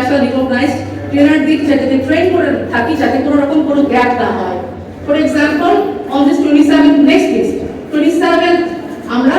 International recognised trainer দিক যাতে train করে থাকি যাতে কোনো রকম কোনো গ্যাপ না হয়। For example on this 27th next list 27th আমরা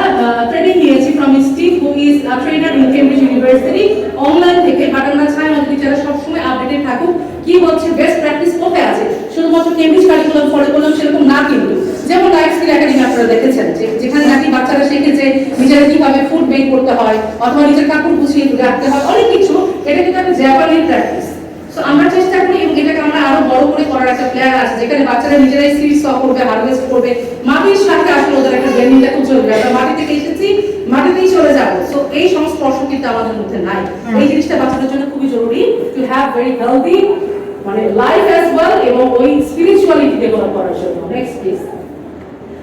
ট্রেনিং নিয়েছি from Steve who is a trainer in Cambridge University online থেকে। বাট আমরা চাই আমাদের টিচাররা সবসময় আপডেটেড থাকুক কি হচ্ছে, বেস্ট প্র্যাকটিস কোথায় আছে। শুধুমাত্র কেমব্রিজ কারিকুলাম ফলো করলাম সেরকম না, কিন্তু যেমন লাইফ স্কিল একাডেমি আপনারা দেখেছেন যেখানে নাকি বাচ্চারা শিখেছে নিজেরা কিভাবে ফুড বেক করতে হয় অথবা নিজের কাপড় গুছিয়ে রাখতে হয়, অনেক কিছু। এটা কিন্তু একটা জাপানি প্র্যাকটিস। সো আমরা চেষ্টা করি এবং এটাকে আমরা আরো বড় করে করার একটা প্ল্যান আছে যেখানে বাচ্চারা নিজেরাই সিড স্টক করবে, হারভেস্ট করবে। মাটির সাথে আসলে ওদের একটা ব্লেন্ডিংটা খুব চলবে। আমরা মাটি থেকে এসেছি, মাটিতেই চলে যাবো। সো এই সংস্পর্শ কিন্তু আমাদের মধ্যে নাই। এই জিনিসটা বাচ্চাদের জন্য খুবই জরুরি টু হ্যাভ ভেরি হেলদি মানে লাইফ অ্যাজ ওয়েল এবং ওই স্পিরিচুয়ালিটি ডেভেলপ করার জন্য। Next please.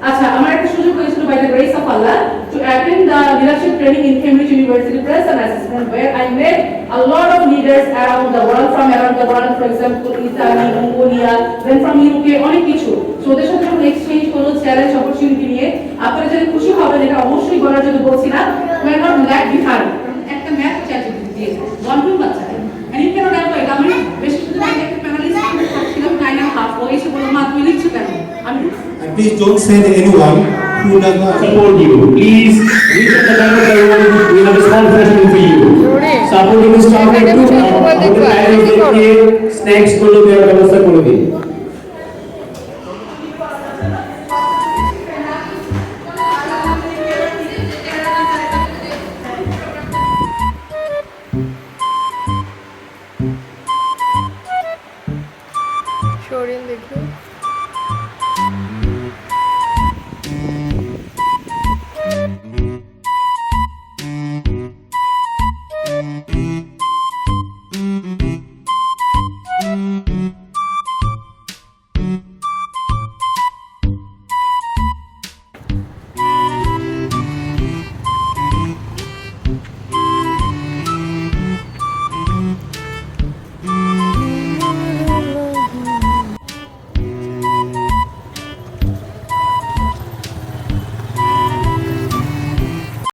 আচ্ছা, আমার একটা সুযোগ হয়েছিল by the grace of Allah to attend the leadership training in Cambridge University Press and Assessment, where I met a lot of leaders around the world, for example Italy, Mongolia, then from UK, অনেক কিছু। So ওদের সাথে যখন exchange করলো challenge opportunity নিয়ে, আপনারা যদি খুশি হবেন এটা অবশ্যই বলার জন্য বলছি না, we are not lag behind। একটা ম্যাথ চ্যাট দিয়েছে 1-2 বাচ্চা and you cannot avoid। আমি বেশ কিছুদিন আগে একটা প্যানেলিস্ট ছিলাম 9.5, ও এসে বলল মা তুমি লিখছো কেন? আমি please don't send anyone who does not support you. Please reach at the back of the room. We have a small session for you. Supporting is started to. Snacks को लोग व्यवस्था कर दें।